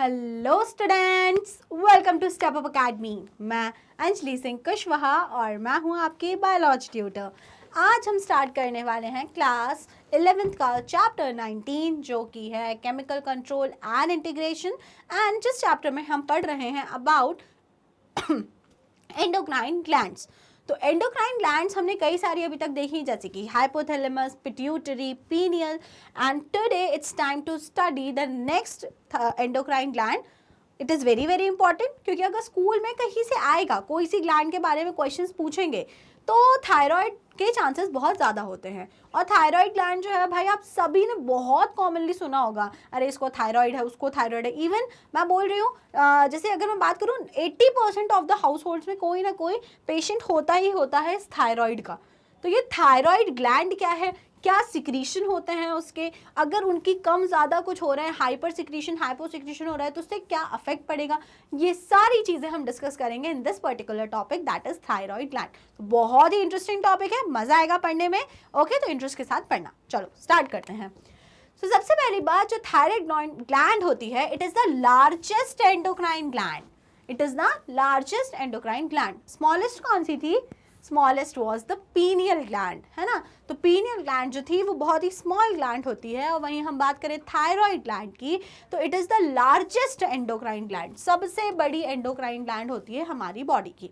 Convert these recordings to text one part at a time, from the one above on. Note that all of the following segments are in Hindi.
Hello students, welcome to step up academy. मैं अंजलि सिंह कुशवाहा और मैं हूं आपकी बायोलॉजी ट्यूटर। आज हम स्टार्ट करने वाले हैं क्लास 11th का चैप्टर 19 जो कि है chemical control and integration. And जिस चैप्टर में हम पढ़ रहे हैं अबाउट एंडोक्राइन ग्लैंड्स। तो एंडोक्राइन ग्लैंड्स हमने कई सारी अभी तक देखी, जैसे कि hypothalamus, pituitary, pineal. And today it's time to study the next endocrine gland. It is very very important, क्योंकि अगर स्कूल में कहीं से आएगा, कोई सी ग्लैंड के बारे में क्वेश्चंस पूछेंगे तो थायराइड के चांसेस बहुत ज़्यादा होते हैं। और थायराइड ग्लैंड जो है भाई, आप सभी ने बहुत कॉमनली सुना होगा, अरे इसको थायराइड है, उसको थायराइड है। इवन मैं बोल रही हूँ, जैसे अगर मैं बात करूँ 80% ऑफ द हाउस होल्ड्स में कोई ना कोई पेशेंट होता ही होता है इस थायराइड का। तो ये थायराइड ग्लैंड क्या है, क्या सिक्रीशन होते हैं उसके, अगर उनकी कम ज़्यादा कुछ हो रहा है, हाइपर सिक्रीशन हाइपो सिक्रीशन हो रहा है, तो उससे क्या अफेक्ट पड़ेगा, ये सारी चीज़ें हम डिस्कस करेंगे in this particular topic, that is thyroid gland. तो बहुत ही इंटरेस्टिंग टॉपिक है, मज़ा आएगा पढ़ने में। ओके, तो इंटरेस्ट के साथ पढ़ना। चलो स्टार्ट करते हैं। तो सबसे पहली बात, जो थायराइड ग्लैंड होती है, it is the largest endocrine gland. It is the largest endocrine gland. Smallest कौन सी थी? Smallest was the pineal gland, है ना। तो पीनियल ग्लैंड जो थी वो बहुत ही स्मॉल ग्लैंड होती है। और वहीं हम बात करें थायराइड ग्लैंड की, तो it is the largest endocrine gland, सबसे बड़ी एंडोक्राइन ग्लैंड होती है हमारी बॉडी की।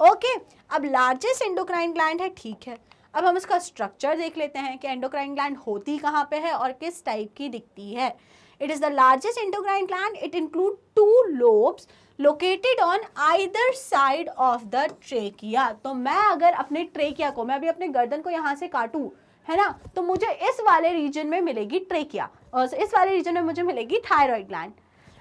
ओके, अब लार्जेस्ट एंडोक्राइन ग्लैंड है, ठीक है। अब हम इसका स्ट्रक्चर देख लेते हैं कि एंडोक्राइन ग्लैंड होती कहाँ पे है और किस टाइप की दिखती है। It is the largest endocrine gland. It include 2 lobes located on either side of the trachea. तो मैं अगर अपने ट्रेकिया को, मैं अभी अपने गर्दन को यहाँ से काटूँ, है ना, तो मुझे इस वाले रीजन में मिलेगी ट्रेकिया और इस वाले रीजन में मुझे मिलेगी थायराइड ग्लैंड।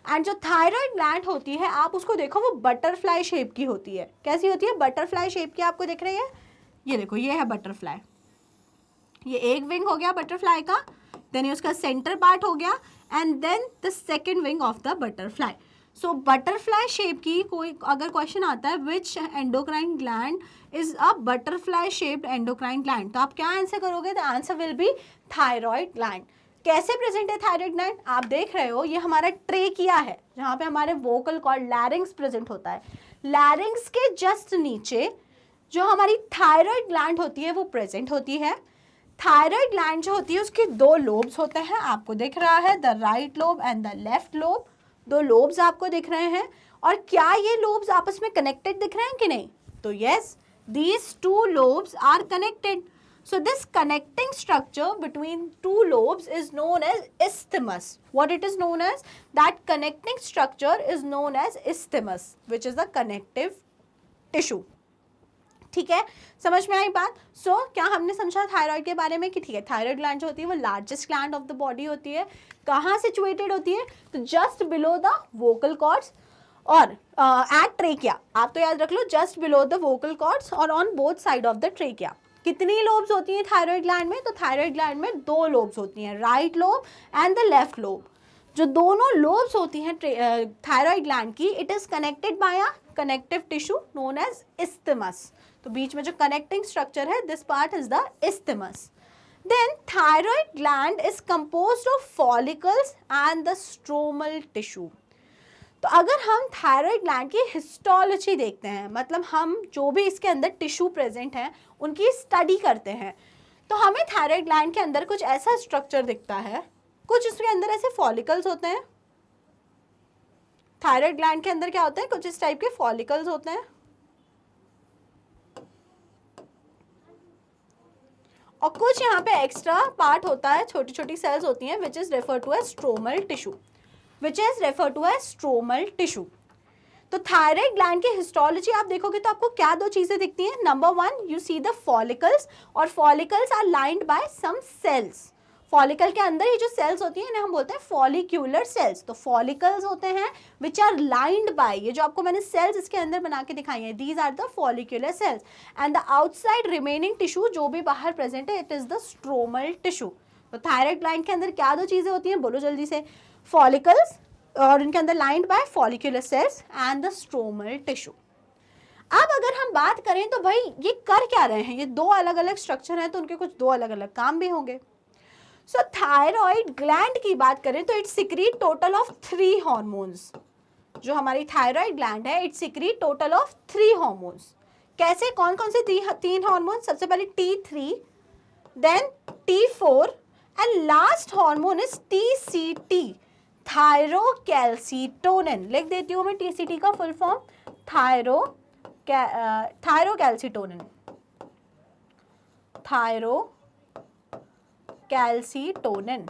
एंड जो थायराइड ग्लैंड होती है, आप उसको देखो, वो बटरफ्लाई शेप की होती है। कैसी होती है? बटरफ्लाई शेप की। आपको दिख रही है? ये देखो, ये है बटरफ्लाई। ये एक विंग हो गया बटरफ्लाई का, देन ये उसका सेंटर पार्ट हो गया, and then the second wing of the butterfly. So butterfly shape की कोई अगर क्वेश्चन आता है, which endocrine gland is a butterfly shaped endocrine gland, तो आप क्या आंसर करोगे? The answer will be thyroid gland. कैसे प्रेजेंट है थायराइड ग्लैंड? आप देख रहे हो, ये हमारा ट्रेकिया है, जहाँ पे हमारे वोकल कॉर्ड लैरिंग्स प्रेजेंट होता है। लैरिंग्स के जस्ट नीचे जो हमारी थायराइड ग्लैंड होती है वो प्रेजेंट होती है। थायराइड ग्लैंड जो होती है उसके 2 लोब्स होते हैं, आपको दिख रहा है, the right lobe and the left lobe. 2 lobes आपको दिख रहे हैं। और क्या ये लोब्स आपस में कनेक्टेड दिख रहे हैं कि नहीं? तो yes, these 2 lobes are connected. So this connecting structure between 2 lobes is known as isthmus. What it is known as? That connecting structure is known as isthmus, which is the connective tissue. ठीक है, समझ में आई बात? सो क्या हमने समझा थायराइड के बारे में कि ठीक है, थायराइड ग्लैंड जो होती है वो largest gland of the body होती है। कहाँ सिचुएटेड होती है? तो just below the vocal cords और एट ट्रेकिया। आप तो याद रख लो, just below the vocal cords और on both side of the trachea. कितनी लोब्स होती हैं थायराइड ग्लैंड में? तो थायराइड ग्लैंड में 2 लोब्स होती हैं, right lobe and the left lobe. जो दोनों लोब्स होती हैं थायराइड ग्लैंड की, it is connected by a connective tissue known as isthmus। तो बीच में जो कनेक्टिंग स्ट्रक्चर है, this part is the isthmus। Then thyroid gland is composed of follicles and the stromal tissue. तो अगर हम थायराइड ग्लैंड की हिस्टोलॉजी देखते हैं, मतलब हम जो भी इसके अंदर टिश्यू प्रेजेंट हैं उनकी स्टडी करते हैं, तो हमें थायराइड ग्लैंड के अंदर कुछ ऐसा स्ट्रक्चर दिखता है। कुछ इसके अंदर ऐसे फॉलिकल्स होते हैं। थायराइड ग्लैंड के अंदर क्या होते हैं? कुछ इस टाइप के फॉलिकल्स होते हैं, और कुछ यहाँ पे एक्स्ट्रा पार्ट होता है, छोटी छोटी सेल्स होती हैं, which is refer to as stromal tissue, which is refer to as stromal tissue. तो थायराइड ग्लैंड की हिस्टोलॉजी आप देखोगे तो आपको क्या 2 चीजें दिखती हैं? Number 1, you see the follicles, और follicles are lined by some cells. Follicle के अंदर ये जो सेल्स होती हैं इन्हें हम बोलते हैं फॉलिक्यूलर सेल्स। तो फॉलिकल्स होते हैं विच आर लाइंड बाय, ये जो आपको मैंने सेल्स इसके अंदर बना के दिखाई हैं, these are the follicular cells. And the outside remaining tissue जो भी बाहर प्रेजेंट है, it is the stromal tissue. तो थायराइड ग्लैंड के अंदर क्या 2 चीजें होती हैं? बोलो जल्दी से। फॉलिकल्स, और इनके अंदर lined by follicular cells and the stromal tissue. अब अगर हम बात करें तो भाई ये कर क्या रहे हैं? ये 2 अलग अलग स्ट्रक्चर हैं, तो उनके कुछ 2 अलग अलग काम भी होंगे। सो थायराइड ग्लैंड की बात करें तो it secrete total of 3 hormones. जो हमारी थायराइड ग्लैंड है it secrete total of 3 hormones. कैसे, कौन कौन से 3 हॉर्मोन? सबसे पहले T3, then T4 and last hormone is TCT, thyrocalcitonin. लिख देती हूँ मैं TCT का full form, thyrocalcitonin, thyrocalcitonin,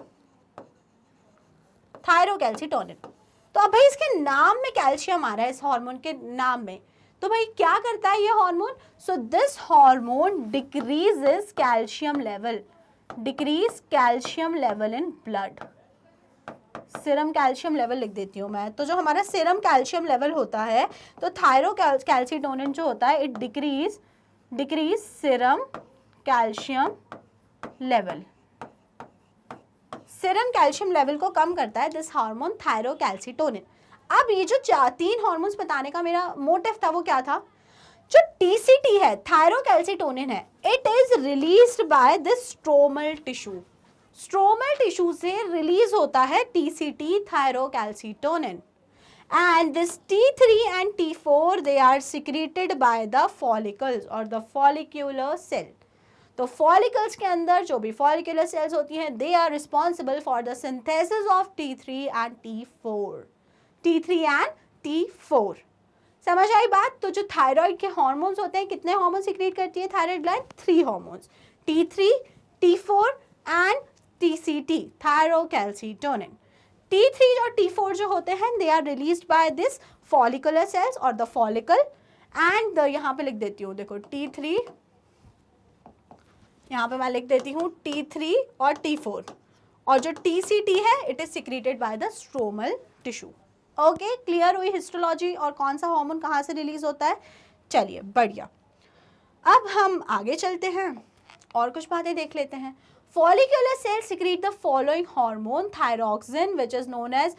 thyrocalcitonin. तो अब भाई इसके नाम में कैल्शियम आ रहा है, इस हार्मोन के नाम में, तो भाई क्या करता है ये hormone? So this hormone decreases calcium level, decrease calcium level in blood. Serum calcium level लिख देती हूँ मैं। तो जो हमारा सीरम कैल्शियम लेवल होता है, तो थायरोकैल्सिटोनिन जो होता है it decrease serum calcium level, serum calcium level को कम करता है दिस हार्मोन थायरोकैल्सिटोनिन। अब ये जो 3 हार्मोन्स बताने का मेरा मोटिव था वो क्या था? जो TCT है, थायरोकैल्सिटोनिन है, it is released by this stromal tissue. Stromal tissue से रिलीज होता है TCT, thyrocalcitonin, and this T3 and T4 they are secreted by the follicles or the follicular cell। तो फॉलिकल्स के अंदर जो भी फॉलिकुलर सेल्स होती हैं they are responsible for the synthesis of T3 and T4, T3 and T4। समझ आई बात? तो जो थायराइड के हार्मोन्स होते हैं, कितने हार्मोन सिक्रीट करती है thyroid gland? 3 hormones, T3, T4 and TCT, thyrocalcitonin. T3 और T4 जो होते हैं they are released by this follicular cells और द फॉलिकल एंड यहाँ पे लिख देती हूँ, देखो T3, यहाँ पे मैं लिख देती हूँ T3 और T4, और जो TCT है it is secreted by the stromal tissue. Okay, clear हुई हिस्टोलॉजी और कौन सा हार्मोन कहाँ से रिलीज होता है? चलिए बढ़िया, अब हम आगे चलते हैं और कुछ बातें देख लेते हैं। Follicular cells secrete the following hormone: thyroxine, which is known as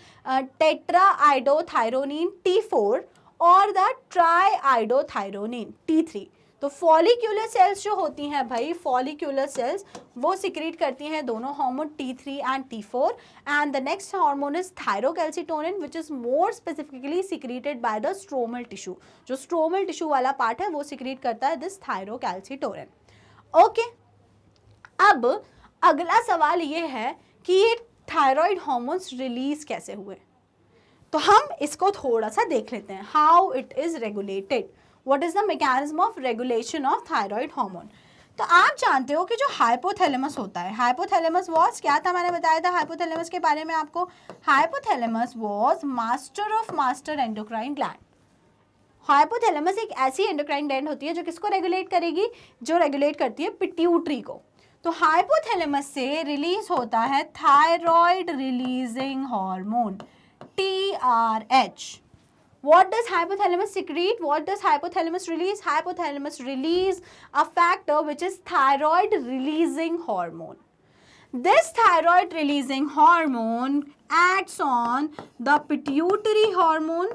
tetraiodothyronine T4 और the triiodothyronine T3। तो फॉलिक्यूलर सेल्स जो होती हैं भाई, फॉलिक्यूलर सेल्स वो सिक्रीट करती हैं दोनों hormone T3 and T4 and the next hormone is thyrocalcitonin which is more specifically secreted by the stromal tissue. जो स्ट्रोमल टिश्यू वाला पार्ट है वो सिक्रीट करता है दिस थायरोकैल्सिटोनिन। ओके, अब अगला सवाल ये है कि ये थायराइड हार्मोन्स रिलीज कैसे हुए, तो हम इसको थोड़ा सा देख लेते हैं। How it is regulated, what is the mechanism of regulation of thyroid hormone. तो आप जानते हो कि जो हाइपोथैलेमस होता है, हाइपोथैलेमस वाज क्या था, मैंने बताया था हाइपोथैलेमस के बारे में आपको। Hypothalamus was master of master endocrine gland. Hypothalamus एक ऐसी एंडोक्राइन ग्लैंड होती है जो किसको रेगुलेट करेगी? जो रेगुलेट करती है पिट्यूटरी को। तो हाइपोथैलेमस से रिलीज होता है thyroid releasing hormone TRH। What does hypothalamus secrete? What does hypothalamus release? Hypothalamus release a factor which is thyroid releasing hormone. This thyroid releasing hormone acts on the pituitary hormone.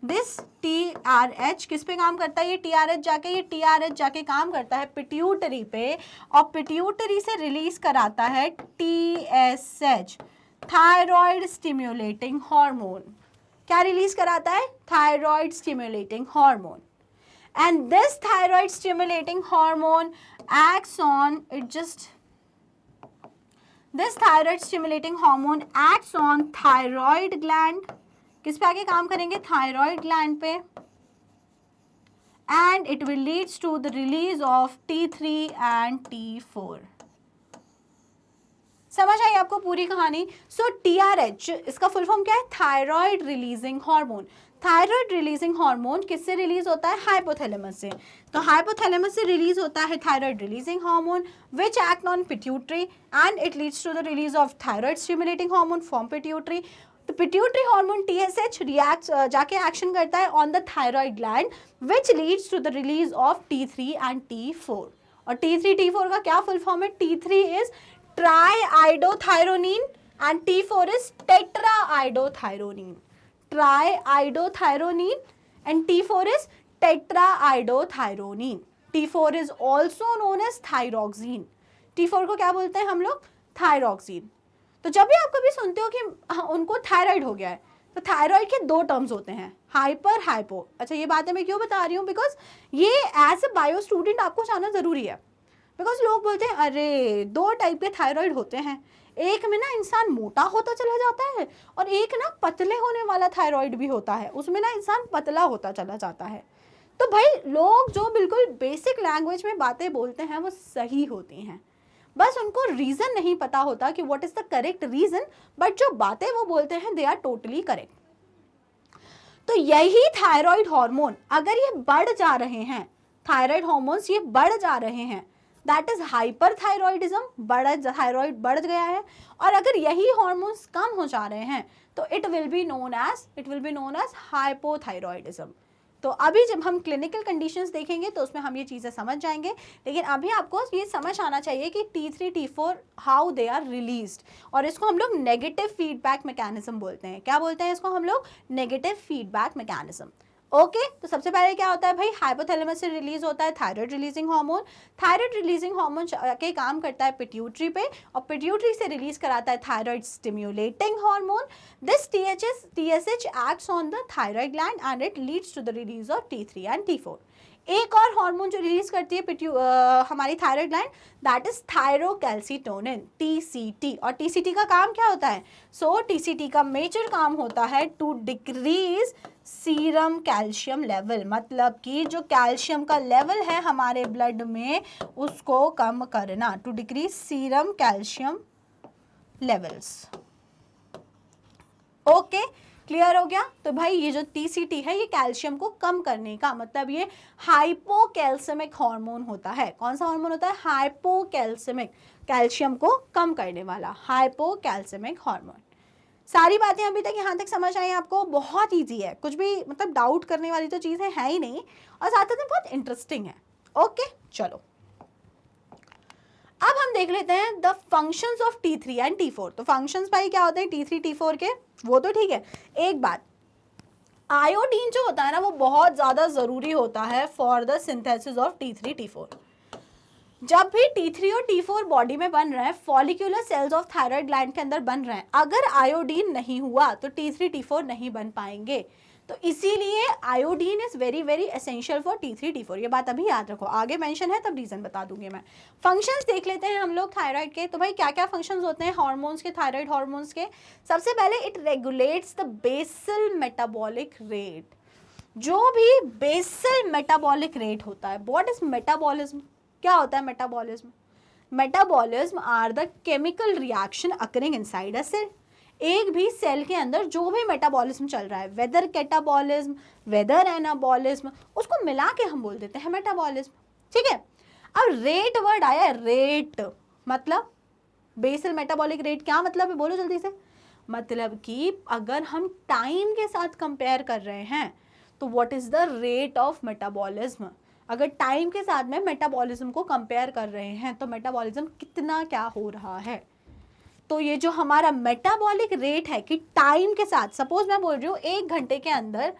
This TRH किस पे काम करता है? ये TRH जाके काम करता है पिट्यूटरी पे, और पिट्यूटरी से रिलीज कराता है TSH, थायराइड स्टिम्युलेटिंग हार्मोन। क्या रिलीज कराता है? Thyroid stimulating hormone. And this thyroid stimulating hormone acts on this thyroid stimulating hormone acts on thyroid gland. किस पे आगे काम करेंगे? थायराइड ग्लैंड पे। And it will leads to the release of T3 and T4। समझ आई आपको पूरी कहानी? सो TRH इसका फुल फॉर्म क्या है? Thyroid releasing hormone. Thyroid releasing hormone किससे रिलीज होता है? हाइपोथैलेमस से। तो हाइपोथैलेमस से रिलीज होता है thyroid releasing hormone which act on pituitary and it leads to the release of thyroid stimulating hormone from pituitary. तो पिट्यूटरी हार्मोन TSH रिएक्ट जाके एक्शन करता है on the thyroid gland which leads to the release of T3 and T4। और T3 T4 का क्या फुल फॉर्म है? T3 is triiodothyronine and T4 is tetraiodothyronine. Triiodothyronine and T4 is tetraiodothyronine. T4 is also known as thyroxine. T4 को क्या बोलते हैं हम लोग? थायरॉक्सिन। तो जब भी आप कभी सुनते हो कि उनको थायराइड हो गया है, तो थायराइड के दो टर्म्स होते हैं, हाइपर, हाइपो। अच्छा ये बातें मैं क्यों बता रही हूँ, बिकॉज ये एज अ बायो स्टूडेंट आपको जानना ज़रूरी है। बिकॉज लोग बोलते हैं अरे दो टाइप के थायराइड होते हैं, एक में ना इंसान मोटा होता चला जाता है और एक ना पतले होने वाला थायराइड भी होता है, उसमें ना इंसान पतला होता चला जाता है। तो भाई लोग जो बिल्कुल बेसिक लैंग्वेज में बातें बोलते हैं वो सही होती हैं, बस उनको रीज़न नहीं पता होता कि what is the correct reason, but जो बातें वो बोलते हैं दे आर टोटली करेक्ट। तो यही थायराइड हार्मोन अगर ये बढ़ जा रहे हैं, थायराइड हार्मोन्स ये बढ़ जा रहे हैं, दैट इज हाइपरथायरॉयडिज्म, थायराइड बढ़ गया है। और अगर यही हार्मोन्स कम हो जा रहे हैं तो it will be known as hypothyroidism. तो अभी जब हम क्लिनिकल कंडीशंस देखेंगे तो उसमें हम ये चीज़ें समझ जाएंगे, लेकिन अभी आपको ये समझ आना चाहिए कि T3 T4 how they are released, और इसको हम लोग नेगेटिव फीडबैक मैकेनिज्म बोलते हैं। क्या बोलते हैं इसको हम लोग? Negative feedback mechanism. ओके तो सबसे पहले क्या होता है भाई, हाइपोथैलेमस से रिलीज होता है thyroid releasing hormone. Thyroid releasing hormone के काम करता है पिट्यूटरी पे, और पिट्यूटरी से रिलीज कराता है thyroid stimulating hormone. This TSH acts on the thyroid gland and it leads to the release of T3 and T4। एक और हार्मोन जो रिलीज करती है हमारी thyroid gland, that is thyrocalcitonin, TCT। और TCT का काम क्या होता है? TCT का मेजर काम होता है to decrease serum calcium level, मतलब कि जो कैल्शियम का लेवल है हमारे ब्लड में उसको कम करना, to decrease serum calcium levels. Okay clear हो गया? तो भाई ये जो TCT है ये कैल्शियम को कम करने का, मतलब ये हाइपोकैल्सेमिक हार्मोन होता है। कौन सा हार्मोन होता है? हाइपोकैल्सेमिक, कैल्शियम को कम करने वाला हाइपोकैल्सेमिक हार्मोन। सारी बातें अभी तक यहाँ तक समझ आई आपको? बहुत इजी है, कुछ भी मतलब डाउट करने वाली तो चीज़ें है ही नहीं, और साथ में बहुत इंटरेस्टिंग है। ओके चलो अब हम देख लेते हैं the functions of T3 and T4। तो फंक्शंस भाई क्या होते हैं T3 T4 के, वो तो ठीक है। एक बात, आयोडीन जो होता है ना वो बहुत ज़्यादा ज़रूरी होता है for the synthesis of T3 T4। जब भी T3 और T4 बॉडी में बन रहे हैं, follicular cells of thyroid gland के अंदर बन रहे हैं, अगर आयोडीन नहीं हुआ तो T3 T4 नहीं बन पाएंगे। तो इसीलिए iodine is very very essential for T3 T4। ये बात अभी याद रखो, आगे मेंशन है तब रीजन बता दूंगी मैं। फंक्शंस देख लेते हैं हम लोग थायराइड के। तो भाई क्या क्या फंक्शंस होते हैं हार्मोन्स के, थायराइड हार्मोन्स के? सबसे पहले it regulates the basal metabolic rate. जो भी बेसल मेटाबॉलिक रेट होता है, व्हाट इज मेटाबॉलिज्म? क्या होता है metabolism? Metabolism are the chemical reaction occurring inside a cell. एक भी सेल के अंदर जो भी मेटाबॉलिज्म चल रहा है, वेदर कैटाबॉलिज्म वेदर एनाबॉलिज्म, उसको मिला के हम बोल देते हैं मेटाबॉलिज्म। ठीक है, अब रेट वर्ड आया है, रेट मतलब बेसल मेटाबॉलिक रेट, क्या मतलब है बोलो जल्दी से? मतलब कि अगर हम टाइम के साथ कंपेयर कर रहे हैं तो what is the rate of metabolism. अगर टाइम के साथ में मेटाबॉलिज्म को कंपेयर कर रहे हैं तो मेटाबॉलिज्म कितना क्या हो रहा है। तो ये जो हमारा मेटाबॉलिक रेट है कि टाइम के साथ, सपोज मैं बोल रही हूँ 1 घंटे के अंदर,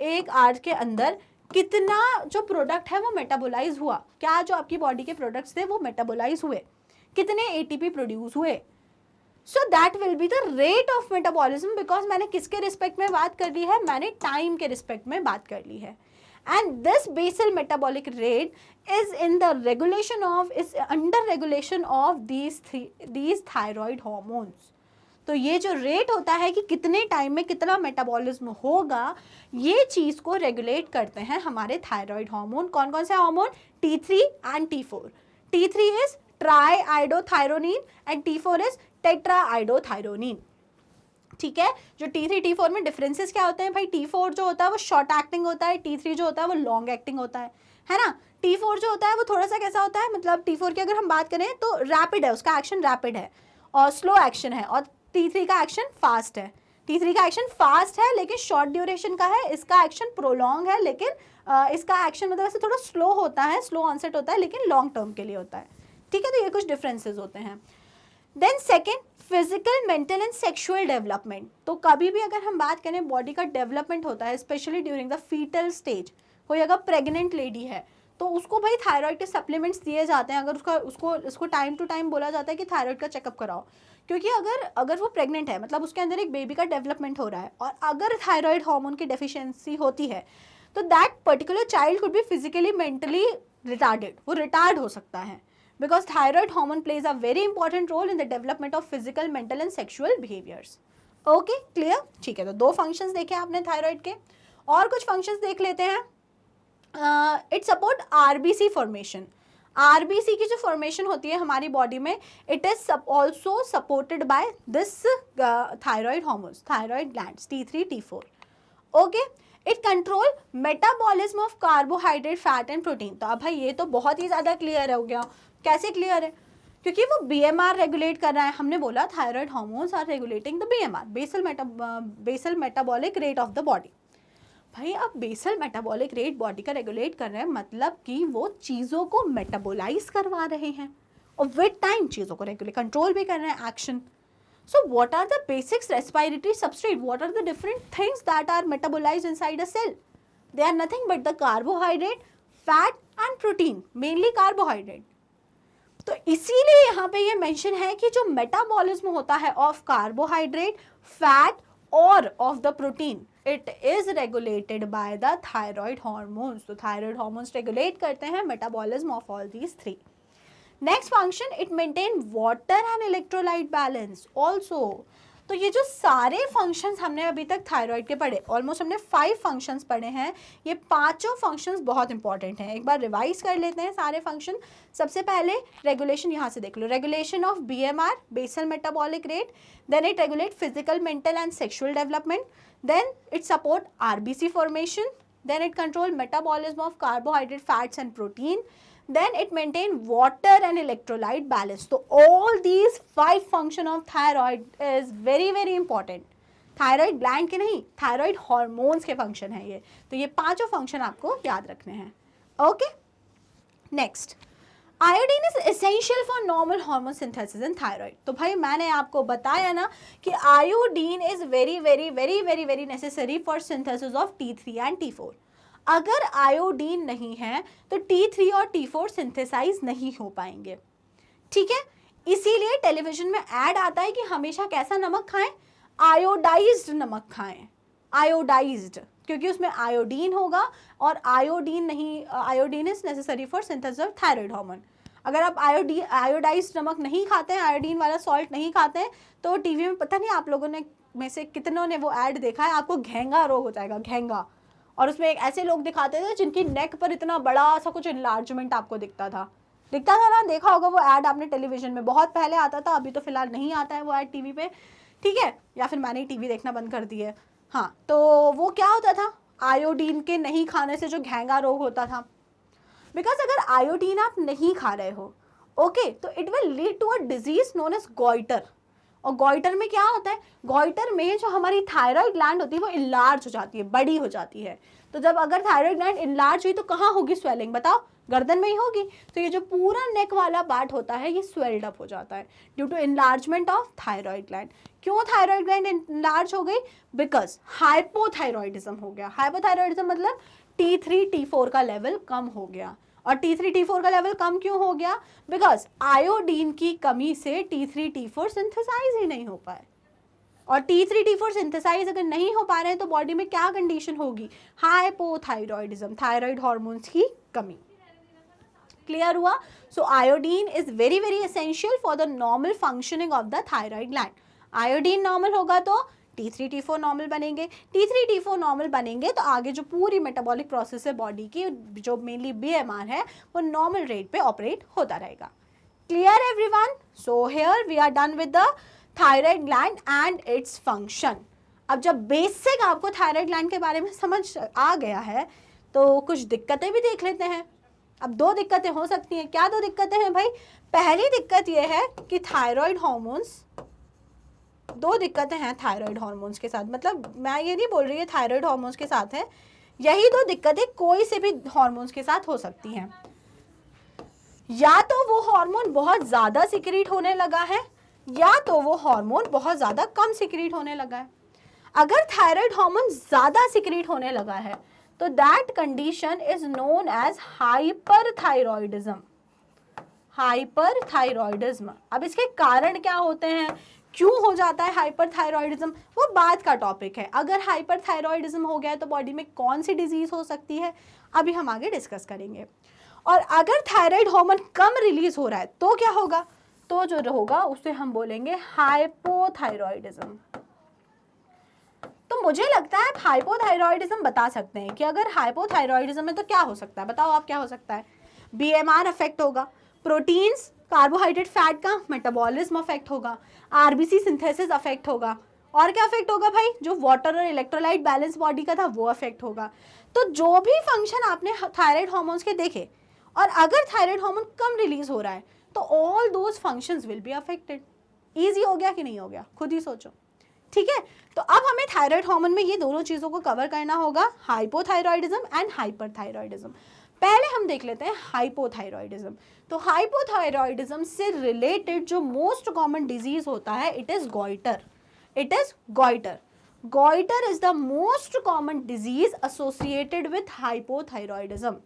1 आवर के अंदर कितना जो प्रोडक्ट है वो मेटाबोलाइज हुआ, क्या जो आपकी बॉडी के प्रोडक्ट्स थे वो मेटाबोलाइज हुए, कितने ATP प्रोड्यूस हुए। So that will be the rate of metabolism, because मैंने किसके रिस्पेक्ट में बात कर ली है? मैंने टाइम के रिस्पेक्ट में बात कर ली है। And this basal metabolic rate is under regulation of these thyroid hormones। तो ये जो रेट होता है कि कितने टाइम में कितना मेटाबॉलिज्म होगा, ये चीज़ को रेगुलेट करते हैं हमारे थायराइड हार्मोन। कौन कौन से hormone? T3 and T4। T3 is triiodothyronine and T4 is tetraiodothyronine. ठीक है, जो T3 T4 में डिफरेंसेस क्या होते हैं भाई? T4 जो होता है वो शॉर्ट एक्टिंग होता है, T3 जो होता है वो लॉन्ग एक्टिंग होता है ना। T4 जो होता है वो थोड़ा सा कैसा होता है, मतलब T4 की अगर हम बात करें तो रैपिड है, उसका एक्शन रैपिड है और स्लो एक्शन है, और T3 का एक्शन फास्ट है। T3 का एक्शन फास्ट है लेकिन शॉर्ट ड्यूरेशन का है, इसका एक्शन प्रोलॉन्ग है लेकिन इसका एक्शन मतलब ऐसे थोड़ा स्लो होता है, स्लो ऑनसेट होता है लेकिन लॉन्ग टर्म के लिए होता है। ठीक है, तो ये कुछ डिफरेंसेस होते हैं। Then second, physical, mental and sexual development. तो कभी भी अगर हम बात करें बॉडी का डेवलपमेंट होता है specially during the foetal stage. कोई अगर प्रेग्नेंट लेडी है तो उसको भाई थायराइड के सप्लीमेंट्स दिए जाते हैं, अगर उसको टाइम टू टाइम बोला जाता है कि थायराइड का चेकअप कराओ, क्योंकि अगर वो प्रेग्नेंट है, मतलब उसके अंदर एक बेबी का डेवलपमेंट हो रहा है, और अगर थायराइड हार्मोन की डेफिशिएंसी होती है तो that particular child could be physically mentally retarded, वो रिटार्ड हो सकता है, because thyroid hormone plays a very important role in the development of physical, mental and sexual behaviours. Okay, clear? ठीक है, तो 2 फंक्शंस देखे आपने थायराइड के, और कुछ फंक्शंस देख लेते हैं। It support RBC formation. RBC की जो फॉर्मेशन होती है हमारी बॉडी में, it is also supported by this thyroid hormones, thyroid glands T3 T4। Okay, it control metabolism of carbohydrate, fat and protein. तो अब भाई ये तो बहुत ही ज़्यादा क्लियर हो गया। कैसे क्लियर है? क्योंकि वो बीएमआर रेगुलेट कर रहा है। हमने बोला thyroid hormones are regulating the BMR, basal metabolic rate of the body. भाई अब बेसल मेटाबॉलिक रेट बॉडी का रेगुलेट कर रहे हैं, मतलब कि वो चीज़ों को मेटाबोलाइज करवा रहे हैं, और विद टाइम चीज़ों को रेगुलेट कंट्रोल भी कर रहे हैं, action. So what are the basics respiratory substrate? What are the different things that are metabolized inside a cell? They are nothing but the carbohydrate, fat and protein, mainly carbohydrate. तो इसीलिए यहाँ पे ये मेंशन है कि जो मेटाबॉलिज्म होता है ऑफ कार्बोहाइड्रेट, फैट और of the protein, it is regulated by the thyroid hormones. तो थायराइड हार्मोन्स रेगुलेट करते हैं metabolism of all these 3। Next function, it maintain water and electrolyte balance also. तो ये जो सारे फंक्शंस हमने अभी तक थायराइड के पढ़े, ऑलमोस्ट हमने 5 फंक्शंस पढ़े हैं, ये 5 फंक्शंस बहुत इंपॉर्टेंट हैं। एक बार रिवाइज कर लेते हैं सारे फंक्शन। सबसे पहले रेगुलेशन, यहाँ से देख लो, regulation of BMR, basal metabolic rate, then it regulate physical, mental and sexual development, then it support RBC formation, then it control metabolism of carbohydrate, fats and protein, then it maintain water and electrolyte balance. So all these 5 function of thyroid is very very important. Thyroid gland के नहीं, थायराइड हार्मोन्स के फंक्शन है ये। तो ये 5 फंक्शन आपको याद रखने हैं। Okay, next, iodine is essential for normal hormone synthesis in thyroid. तो भाई मैंने आपको बताया ना कि iodine is very very very very very necessary for synthesis of T3 and T4। अगर आयोडीन नहीं है तो T3 और T4 सिंथेसाइज नहीं हो पाएंगे, ठीक है? इसीलिए टेलीविजन में ऐड आता है कि हमेशा कैसा नमक खाएं, आयोडाइज्ड नमक खाएं, आयोडाइज्ड, क्योंकि उसमें आयोडीन होगा, और आयोडीन नहीं, iodine is necessary for synthesis of thyroid hormone. अगर आप आयोडाइज्ड नमक नहीं खाते हैं, आयोडीन वाला सॉल्ट नहीं खाते हैं, तो टीवी में पता नहीं आप लोगों ने में से कितनों ने वो ऐड देखा है, आपको घेंगा रोग हो जाएगा, घेंगा। और उसमें एक ऐसे लोग दिखाते थे जिनकी नेक पर इतना बड़ा सा कुछ इनलार्जमेंट आपको दिखता था ना, देखा होगा वो ऐड आपने टेलीविजन में, बहुत पहले आता था, अभी तो फिलहाल नहीं आता है वो ऐड टीवी पे, ठीक है? या फिर मैंने टीवी देखना बंद कर दी है। हाँ, तो वो क्या होता था, आयोडीन के नहीं खाने से जो घेंगा रोग होता था, बिकॉज अगर आयोडीन आप नहीं खा रहे हो, ओके, तो it will lead to a disease known as goitre. और गॉइटर में क्या होता है, गॉइटर में जो हमारी थायराइड ग्लैंड होती है वो इनलार्ज हो जाती है, बड़ी हो जाती है। तो जब अगर थायराइड ग्लैंड इनलार्ज हुई तो कहाँ होगी स्वेलिंग, बताओ? गर्दन में ही होगी। तो ये जो पूरा नेक वाला पार्ट होता है ये स्वेल्ड अप हो जाता है due to enlargement of thyroid gland. क्यों थायराइड ग्लैंड इनलार्ज हो गई? बिकॉज हाइपोथायरॉयडिज्म हो गया। हाइपोथायरॉयडिज्म मतलब T3 T4 का लेवल कम हो गया। और T3 T4 का लेवल कम क्यों हो गया? बिकॉज आयोडीन की कमी से T3 T4 सिंथेसाइज ही नहीं हो पाए। और T3 T4 सिंथेसाइज अगर नहीं हो पा रहे हैं तो बॉडी में क्या कंडीशन होगी? हाइपोथायरॉयडिज्म, थायराइड हार्मोन्स की कमी। क्लियर हुआ? So iodine is very very essential for the normal functioning of the thyroid gland. Iodine normal होगा तो T3 T4 नॉर्मल बनेंगे। T3 T4 नॉर्मल बनेंगे तो आगे जो पूरी मेटाबॉलिक प्रोसेस है बॉडी की, जो मेनली BMR है, वो नॉर्मल रेट पे ऑपरेट होता रहेगा। Clear everyone? So here we are done with the thyroid gland and its function. अब जब बेसिक आपको थायराइड ग्लैंड के बारे में समझ आ गया है तो कुछ दिक्कतें भी देख लेते हैं। अब 2 दिक्कतें हो सकती हैं। क्या 2 दिक्कतें हैं भाई? पहली दिक्कत यह है कि थायराइड हार्मोन्स, 2 दिक्कतें हैं थायराइड हार्मोन्स के साथ, मतलब मैं ये नहीं बोल रही है थायराइड हार्मोन्स के साथ है, यही 2 दिक्कतें कोई से भी हार्मोन्स के साथ हो सकती हैं। या तो वो हार्मोन बहुत ज़्यादा सिक्रीट होने लगा है, या तो वो हार्मोन बहुत ज़्यादा कम सिक्रीट होने लगा है। अगर थायराइड हार्मोन ज़्यादा सिक्रीट होने लगा है तो that condition is known as hyperthyroidism. Hyperthyroidism. अब इसके कारण क्या होते हैं, क्यों हो जाता है हाइपरथायरॉयडिज्म, वो बात का टॉपिक है। अगर हाइपरथायरॉयडिज्म हो गया है तो बॉडी में कौन सी डिजीज हो सकती है, अभी हम आगे डिस्कस करेंगे। और अगर थायराइड हार्मोन कम रिलीज हो रहा है तो क्या होगा, तो जो होगा उसे हम बोलेंगे हाइपोथायरॉयडिज्म। तो मुझे लगता है आप हाइपोथायरॉयडिज्म बता सकते हैं कि अगर हाइपोथायरॉयडिज्म है तो क्या हो सकता है, बताओ आप क्या हो सकता है। बीएमआर अफेक्ट होगा, प्रोटीन्स कार्बोहाइड्रेट फैट का मेटाबॉलिज्म अफेक्ट होगा, आरबीसी सिंथेसिस अफेक्ट होगा, और क्या अफेक्ट होगा भाई, जो वाटर और इलेक्ट्रोलाइट बैलेंस बॉडी का था वो अफेक्ट होगा। तो जो भी फंक्शन आपने थायराइड हार्मोन्स के देखे, और अगर थायराइड हार्मोन कम रिलीज हो रहा है तो all those functions will be affected. Easy हो गया कि नहीं हो गया, खुद ही सोचो। ठीक है, तो अब हमें थायराइड हार्मोन में ये दोनों चीजों को कवर करना होगा, हाइपोथायरॉयडिज्म एंड हाइपरथायरॉयडिज्म। पहले हम देख लेते हैं हाइपोथायरॉयडिज्म। तो हाइपोथायरॉयडिज्म से रिलेटेड जो मोस्ट कॉमन डिजीज होता है it is goitre. It is goitre. Goitre is the most common disease associated with hypothyroidism.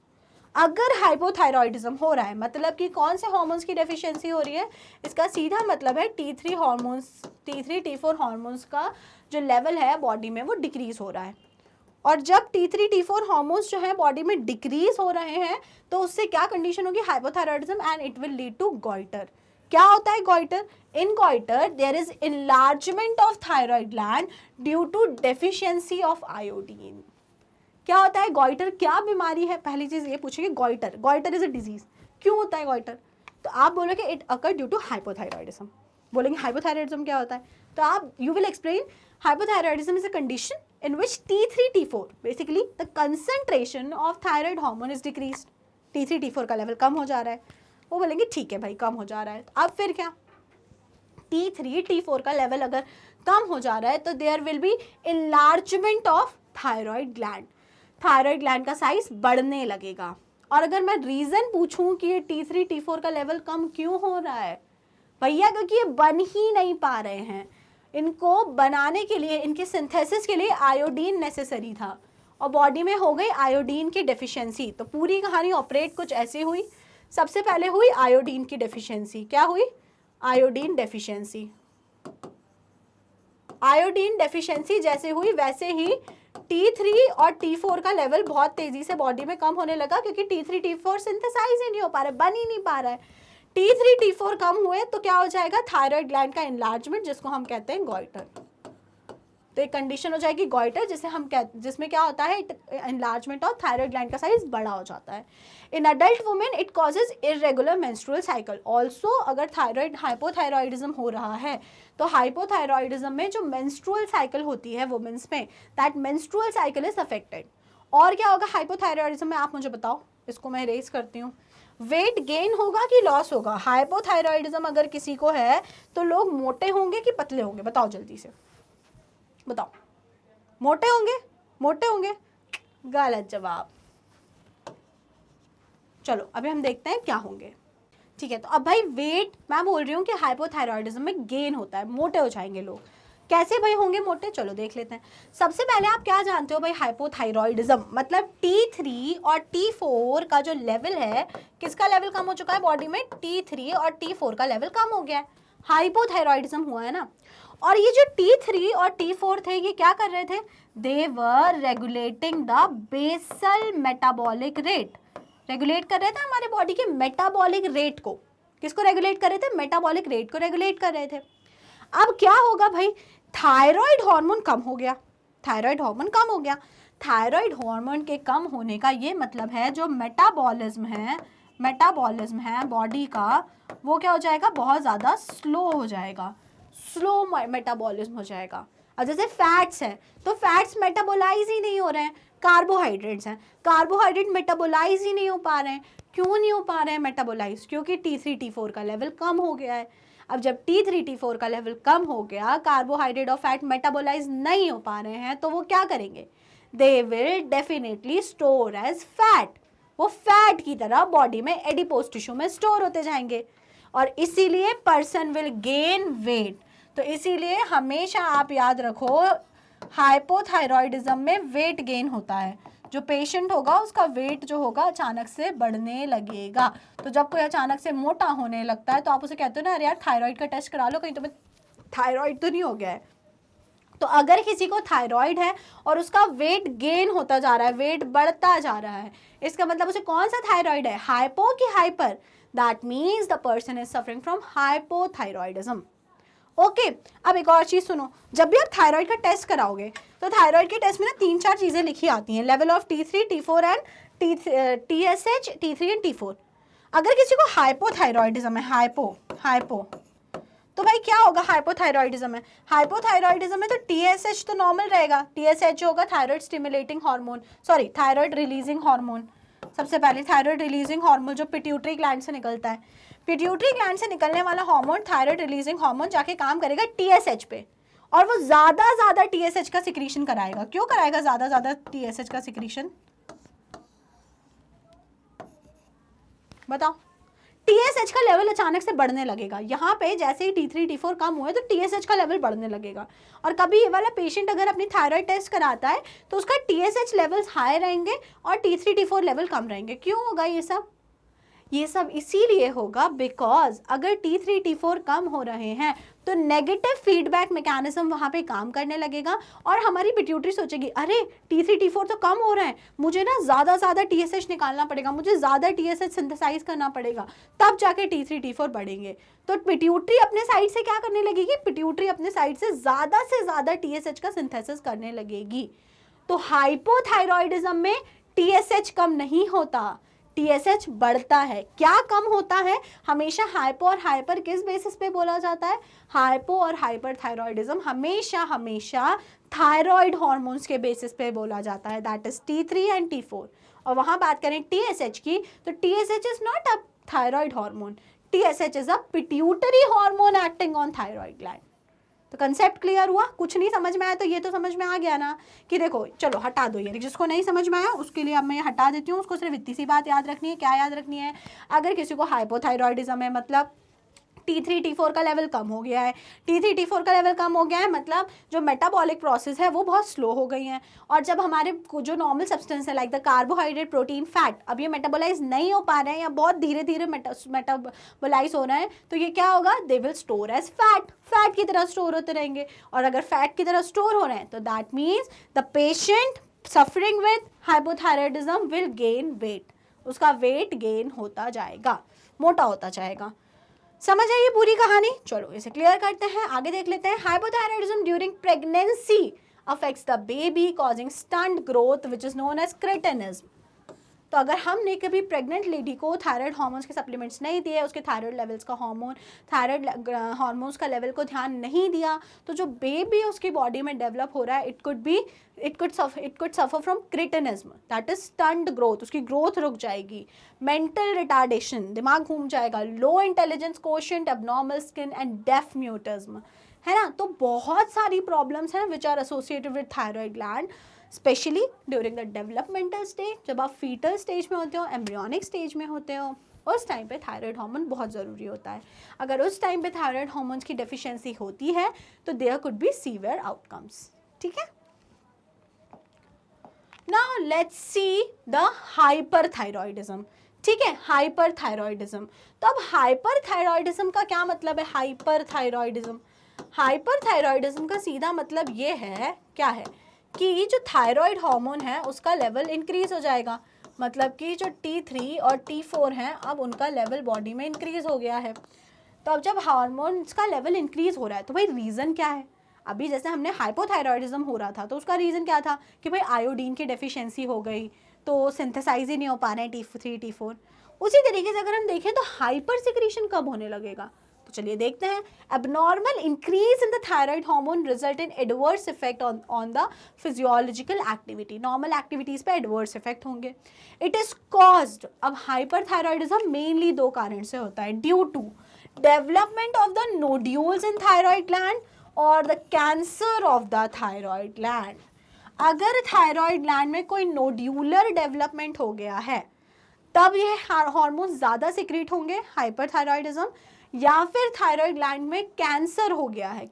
अगर हाइपोथायरॉयडिज्म हो रहा है मतलब कि कौन से हार्मोन्स की डेफिशिएंसी हो रही है, इसका सीधा मतलब है T3 hormones, T3 T4 hormones का जो लेवल है बॉडी में वो डिक्रीज हो रहा है। और जब T3 T4 हार्मोन्स जो है बॉडी में डिक्रीज हो रहे हैं तो उससे क्या कंडीशन होगी, hypothyroidism, and it will lead to goitre. क्या होता है goitre, in goitre there is enlargement of thyroid gland due to deficiency of iodine. क्या होता है गॉइटर, क्या बीमारी है, पहली चीज ये पूछेंगे goitre. Goitre is a disease, क्यों होता है गॉइटर, तो आप बोलोगे it occur due to hypothyroidism. बोलेंगे हाइपोथायरॉयडिज्म क्या होता है, तो आप you will explain hypothyroidism is a condition in which T3 T4 basically the concentration of thyroid hormone is decreased। T3 T4 का लेवल कम हो जा रहा है, वो बोलेंगे ठीक है भाई कम हो जा रहा है। अब फिर क्या, T3 T4 का लेवल अगर कम हो जा रहा है तो there will be enlargement of thyroid gland. Thyroid ग्लैंड का साइज बढ़ने लगेगा। और अगर मैं रीजन पूछूं कि ये T3 T4 का लेवल कम क्यों हो रहा है, भैया क्योंकि ये बन ही नहीं पा रहे हैं। इनको बनाने के लिए, इनके सिंथेसिस के लिए आयोडीन नेसेसरी था और बॉडी में हो गई आयोडीन की डेफिशिएंसी। तो पूरी कहानी ऑपरेट कुछ ऐसी हुई, सबसे पहले हुई आयोडीन की डेफिशिएंसी। क्या हुई, आयोडीन डेफिशिएंसी। आयोडीन डेफिशिएंसी जैसे हुई वैसे ही T3 और T4 का लेवल बहुत तेजी से बॉडी में कम होने लगा, क्योंकि T3 T4 सिंथेसाइज ही नहीं हो पा रहा है, बन ही नहीं पा रहा है। T3 T4 कम हुए तो क्या हो जाएगा, थायराइड ग्लैंड का इनलार्जमेंट, जिसको हम कहते हैं गॉइटर। तो एक कंडीशन हो जाएगी गॉइटर, जिसमें क्या होता है, इनलार्जमेंट ऑफ थायराइड ग्लैंड का साइज बड़ा हो जाता है। In adult women it causes irregular menstrual cycle also. अगर थायराइड हाइपोथायरॉयडिज्म हो रहा है तो हाइपोथायरॉयडिज्म में जो मेंस्ट्रुअल साइकिल होती है वुमेन्स में, that menstrual cycle is affected. और क्या होगा हाइपोथायरॉयडिज्म में, आप मुझे बताओ, इसको मैं इरेज करती हूँ। वेट गेन होगा कि लॉस होगा, हाइपोथायरॉयडिज्म अगर किसी को है तो लोग मोटे होंगे कि पतले होंगे, बताओ जल्दी से बताओ। मोटे होंगे, मोटे होंगे, गलत जवाब। चलो अभी हम देखते हैं क्या होंगे। ठीक है, तो अब भाई वेट मैं बोल रही हूँ कि हाइपोथायरॉयडिज्म में गेन होता है, मोटे हो जाएंगे लोग। कैसे भाई होंगे मोटे, चलो देख लेते हैं। सबसे पहले आप क्या जानते हो भाई, हाइपोथायरॉयडिज्म मतलब T3 और T4 का जो लेवल है, किसका लेवल कम हो चुका है बॉडी में, T3 और T4 का लेवल कम हो गया है, हाइपोथायरॉयडिज्म हुआ है ना। और ये जो T3 और T4 थे ये क्या कर रहे थे, they were regulating the basal metabolic rate. Regulate कर रहे थे हमारे बॉडी के मेटाबॉलिक रेट को। किसको रेगुलेट कर रहे थे, मेटाबॉलिक रेट को रेगुलेट कर रहे थे। अब क्या होगा भाई, थायराइड हार्मोन कम हो गया, थायराइड हार्मोन कम हो गया। थायराइड हार्मोन के कम होने का ये मतलब है जो मेटाबॉलिज्म है बॉडी का, वो क्या हो जाएगा, बहुत ज़्यादा स्लो हो जाएगा, स्लो मेटाबॉलिज्म हो जाएगा। अब जैसे फैट्स हैं तो फैट्स मेटाबोलाइज ही नहीं हो रहे हैं, कार्बोहाइड्रेट्स हैं, कार्बोहाइड्रेट मेटाबोलाइज ही नहीं हो पा रहे हैं। क्यों नहीं हो पा रहे हैं मेटाबोलाइज, क्योंकि T3 T4 का लेवल कम हो गया है। अब जब T3 T4 का लेवल कम हो गया, कार्बोहाइड्रेट और फैट मेटाबोलाइज नहीं हो पा रहे हैं, तो वो क्या करेंगे, they will definitely store as fat. वो फैट की तरह बॉडी में एडिपोज टिश्यू में स्टोर होते जाएंगे और इसीलिए पर्सन विल गेन वेट। तो इसीलिए हमेशा आप याद रखो हाइपोथायरॉयडिज्म में वेट गेन होता है। जो पेशेंट होगा उसका वेट जो होगा अचानक से बढ़ने लगेगा। तो जब कोई अचानक से मोटा होने लगता है तो आप उसे कहते हो ना, अरे यार थायराइड का टेस्ट करा लो, कहीं तुम्हें थायराइड तो नहीं हो गया है। तो अगर किसी को थायराइड है और उसका वेट गेन होता जा रहा है, वेट बढ़ता जा रहा है, इसका मतलब उसे कौन सा थायराइड है, हाइपो कि hyper? That means the person is suffering from hypothyroidism. Okay, अब एक और चीज सुनो, जब भी आप थायराइड का टेस्ट कराओगे तो थायराइड के टेस्ट में ना 3-4 चीजें लिखी आती हैं, level of T3, T4 and TSH, T3 and T4। अगर किसी को हाइपोथायरॉयडिज्म है, हाइपो तो भाई क्या होगा, हाइपोथायरॉयडिज्म है, हाइपोथायरॉयडिज्म है तो TSH तो नॉर्मल रहेगा, TSH होगा thyroid stimulating hormone, sorry thyroid releasing hormone. सबसे पहले थायराइड रिलीजिंग हार्मोन जो पिट्यूटरी ग्लैंड से निकलता है, पिट्यूटरी ग्लैंड से निकलने वाला हार्मोन थायराइड रिलीजिंग हार्मोन जाके काम करेगा TSH पे, और वो ज्यादा TSH का सिक्रीशन कराएगा। क्यों कराएगा ज्यादा TSH का सिक्रीशन, बताओ? TSH का लेवल अचानक से बढ़ने लगेगा, यहाँ पे जैसे ही T3 T4 कम हुए तो TSH का लेवल बढ़ने लगेगा। और कभी ये वाला पेशेंट अगर अपनी थायराइड टेस्ट कराता है तो उसका TSH लेवल्स हाई रहेंगे और T3 T4 लेवल कम रहेंगे। क्यों होगा ये सब इसीलिए होगा बिकॉज अगर T3 T4 कम हो रहे हैं तो नेगेटिव फीडबैक मैकेनिज्म वहाँ पे काम करने लगेगा और हमारी पिट्यूटरी सोचेगी, अरे T3 T4 तो कम हो रहा है, मुझे ना ज़्यादा TSH निकालना पड़ेगा, मुझे ज़्यादा TSH सिंथेसाइज करना पड़ेगा, तब जाके T3 T4 बढ़ेंगे। तो पिट्यूटरी अपने साइड से क्या करने लगेगी, पिट्यूटरी अपने साइड से ज़्यादा TSH का सिंथेसिस करने लगेगी। तो हाइपोथायरॉयडिज्म में TSH कम नहीं होता, TSH बढ़ता है। क्या कम होता है, हमेशा हाइपो और हाइपर किस बेसिस पे बोला जाता है, हाइपो और हाइपर थायरॉयडिज्म हमेशा थायराइड हार्मोन्स के बेसिस पे बोला जाता है, that is T3 and T4। और वहां बात करें TSH की तो TSH is not a thyroid hormone, TSH is a pituitary hormone acting on thyroid gland. तो कंसेप्ट क्लियर हुआ? कुछ नहीं समझ में आया तो ये तो समझ में आ गया ना कि देखो, चलो हटा दो ये, जिसको नहीं समझ में आया उसके लिए अब मैं ये हटा देती हूँ। उसको सिर्फ इतनी सी बात याद रखनी है। क्या याद रखनी है? अगर किसी को हाइपोथायरॉयडिज्म है मतलब T3 T4 का लेवल कम हो गया है, T3 T4 का लेवल कम हो गया है मतलब जो मेटाबॉलिक प्रोसेस है वो बहुत स्लो हो गई हैं, और जब हमारे जो नॉर्मल सब्सटेंस है like the carbohydrate, protein, fat, अब ये मेटाबोलाइज नहीं हो पा रहे हैं या बहुत धीरे मेटाबोलाइज हो रहे हैं, तो ये क्या होगा, they will store as fat की तरह स्टोर होते रहेंगे। और अगर फैट की तरह स्टोर हो रहे हैं तो that means the patient suffering with hypothyroidism will gain weight, उसका वेट गेन होता जाएगा, मोटा होता जाएगा। समझ आई ये पूरी कहानी? चलो इसे क्लियर करते हैं, आगे देख लेते हैं। Hypothyroidism during pregnancy affects the baby causing stunt growth which is known as cretinism. तो अगर हमने कभी प्रेग्नेंट लेडी को थायराइड हार्मोन्स के सप्लीमेंट्स नहीं दिए, उसके थायराइड लेवल्स का थायराइड हार्मोन्स का लेवल को ध्यान नहीं दिया, तो जो बेबी उसकी बॉडी में डेवलप हो रहा है it could suffer from cretinism, that is stunt growth, उसकी ग्रोथ रुक जाएगी। मेंटल रिटार्डेशन, दिमाग घूम जाएगा। Low intelligence quotient, abnormal skin and deaf mutism, है ना। तो बहुत सारी प्रॉब्लम्स हैं which are associated with thyroid gland, specially during the developmental stage, जब आप फीटल स्टेज में होते हो, एम्ब्रियोनिक स्टेज में होते हो, उस टाइम पे थायराइड हार्मोन बहुत ज़रूरी होता है। अगर उस टाइम पे थायराइड हार्मोन्स की डेफिशिएंसी होती है तो there could be severe outcomes. ठीक है, now let's see the hyperthyroidism. ठीक है, हाइपरथायरॉयडिज्म। तो अब हाइपरथायरॉयडिज्म का क्या मतलब है? हाइपरथायरॉयडिज्म का सीधा मतलब ये है, क्या है कि ये जो थायराइड हार्मोन है उसका लेवल इंक्रीज हो जाएगा, मतलब कि जो T3 और T4 हैं अब उनका लेवल बॉडी में इंक्रीज हो गया है। तो अब जब हार्मोन्स का लेवल इंक्रीज हो रहा है तो भाई रीज़न क्या है? अभी जैसे हमने हाइपोथायरॉयडिज्म हो रहा था तो उसका रीज़न क्या था कि भाई आयोडीन की डेफिशिएंसी हो गई तो सिंथेसाइज ही नहीं हो पा रहे हैं T3 T4। उसी तरीके से अगर हम देखें तो हाइपर सिक्रीशन कब होने लगेगा? तो चलिए देखते हैं। Abnormal increase in the thyroid hormone result in adverse effect on the physiological activity, normal activities पे एडवर्स इफेक्ट होंगे। इट इज कॉज्ड, अब हाइपरथायरॉयडिज्म मेनली 2 कारण से होता है, due to development of the nodules in thyroid gland और the cancer of the thyroid gland. अगर थायराइड ग्लैंड में कोई नोड्यूलर डेवलपमेंट हो गया है तब ये हार्मोन ज़्यादा सिक्रीट होंगे, हाइपरथायरॉयडिज्म, या फिर थायराइड ग्लैंड में कैंसर हो गया है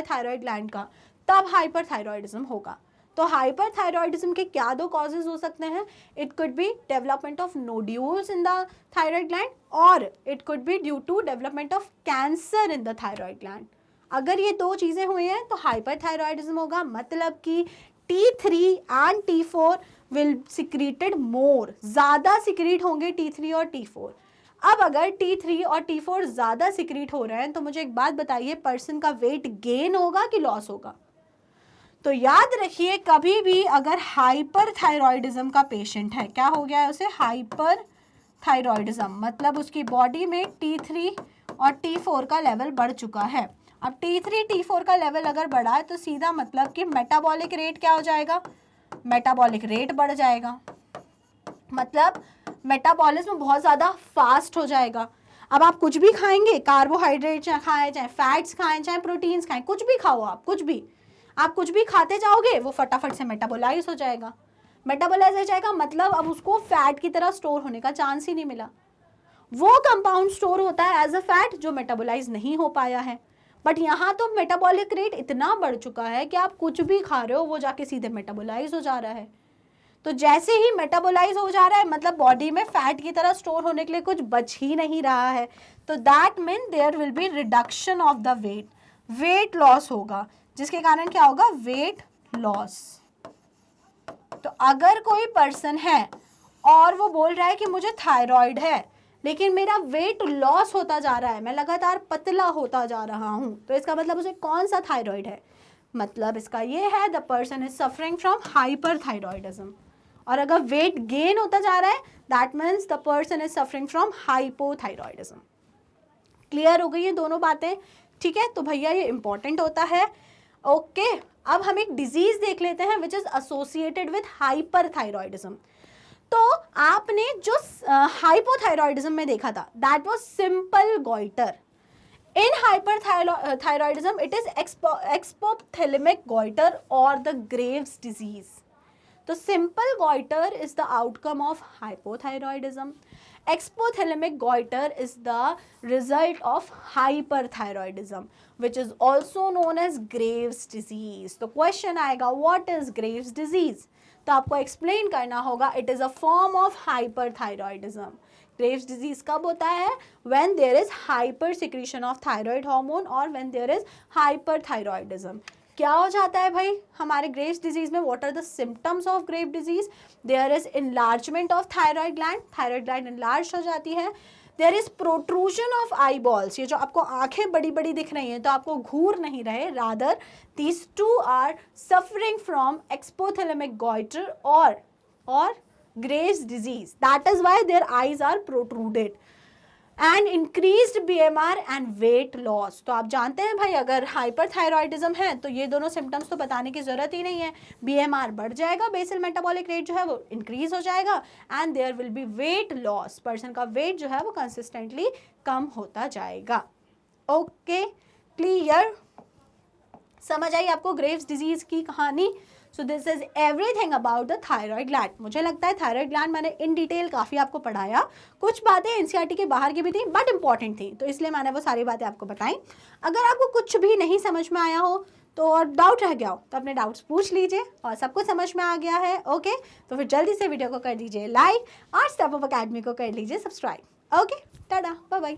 थायराइड ग्लैंड का, तब हाइपरथायरॉयडिज्म होगा। तो हाइपरथायरॉयडिज्म के क्या दो कॉजेज हो सकते हैं? It could be development of nodules in the thyroid gland और it could be due to development of cancer in the thyroid gland. अगर ये दो चीज़ें हुई हैं तो हाइपरथायरॉयडिज्म होगा, मतलब कि T3 and T4 will secreted मोर, ज़्यादा सिक्रीट होंगे T3 और T4। अब अगर T3 और T4 ज़्यादा सिक्रीट हो रहे हैं तो मुझे एक बात बताइए, पर्सन का वेट गेन होगा कि लॉस होगा? तो याद रखिए, कभी भी अगर हाइपरथायरॉयडिज्म का पेशेंट है, क्या हो गया है उसे? हाइपरथायरॉयडिज्म, मतलब उसकी बॉडी में T3 और T4 का लेवल बढ़ चुका है। अब T3 T4 का लेवल अगर बढ़ा है तो सीधा मतलब कि मेटाबॉलिक रेट क्या हो जाएगा? मेटाबॉलिक रेट बढ़ जाएगा, मतलब मेटाबॉलिज्म बहुत ज़्यादा फास्ट हो जाएगा। अब आप कुछ भी खाएंगे, कार्बोहाइड्रेट खाएं, चाहे फैट्स खाएं, चाहे प्रोटीन्स खाएं, कुछ भी खाओ, आप कुछ भी खाते जाओगे, वो फटाफट से मेटाबोलाइज हो जाएगा। मेटाबोलाइज हो जाएगा मतलब अब उसको फैट की तरह स्टोर होने का चांस ही नहीं मिला। वो कंपाउंड स्टोर होता है एज अ फैट जो मेटाबोलाइज नहीं हो पाया है। बट यहाँ तो मेटाबॉलिक रेट इतना बढ़ चुका है कि आप कुछ भी खा रहे हो वो जाके सीधे मेटाबोलाइज हो जा रहा है। तो जैसे ही मेटाबोलाइज हो जा रहा है मतलब बॉडी में फैट की तरह स्टोर होने के लिए कुछ बच ही नहीं रहा है। तो that mean there will be reduction of the weight, weight loss होगा, जिसके कारण क्या होगा? Weight loss. तो अगर कोई पर्सन है और वो बोल रहा है कि मुझे थायराइड है लेकिन मेरा वेट लॉस होता जा रहा है, मैं लगातार पतला होता जा रहा हूँ, तो इसका मतलब उसे कौन सा थायराइड है? मतलब इसका ये है the person is suffering from hyperthyroidism. और अगर वेट गेन होता जा रहा है that means the person is suffering from hypothyroidism. Clear हो गई ये दोनों बातें? ठीक है, तो भैया ये इंपॉर्टेंट होता है। ओके, अब हम एक डिजीज देख लेते हैं which is associated with hyperthyroidism. तो आपने जो हाइपोथायरॉयडिज्म में देखा था that was simple goitre. In hyperthyroidism it is exophthalmic goitre और द ग्रेव्स डिजीज। तो simple goitre is the outcome of hypothyroidism, exophthalmic goitre is the result of hyperthyroidism which is also known as Graves disease। तो क्वेश्चन आएगा what is Graves disease? तो आपको एक्सप्लेन करना होगा it is a form of hyperthyroidism। Graves disease कब होता है? when there is hyper secretion of thyroid hormone or when there is hyperthyroidism। क्या हो जाता है भाई हमारे ग्रेव्स डिजीज में? What are the symptoms of grave disease? There is enlargement of thyroid gland, thyroid gland enlarge हो जाती है। There is protrusion of eye balls, ये जो आपको आंखें बड़ी बड़ी दिख रही हैं तो आपको घूर नहीं रहे, rather these two are suffering from exophthalmic goitre और Graves disease, that is why their eyes are protruded and increased BMR and weight loss. तो आप जानते हैं भाई अगर हाइपरथायरॉयडिज्म है तो ये दोनों सिम्टम्स तो बताने की ज़रूरत ही नहीं है। BMR बढ़ जाएगा, बेसल मेटाबॉलिक रेट जो है वो इंक्रीज हो जाएगा and there will be weight loss, person का वेट जो है वो कंसिस्टेंटली कम होता जाएगा। Okay, clear? समझ आई आपको ग्रेव्स डिजीज की कहानी? So this is everything about the thyroid gland. मुझे लगता है थायराइड ग्लैंड मैंने इन डिटेल काफ़ी आपको पढ़ाया, कुछ बातें NCERT के बाहर की भी थी बट इंपॉर्टेंट थी तो इसलिए मैंने वो सारी बातें आपको बताई। अगर आपको कुछ भी नहीं समझ में आया हो तो और डाउट रह गया हो तो अपने डाउट्स पूछ लीजिए और सब कुछ समझ में आ गया है। ओके, तो फिर जल्दी से वीडियो को कर दीजिए लाइक और स्टेप अप अकेडमी को कर लीजिए subscribe. Okay, tata, bye bye.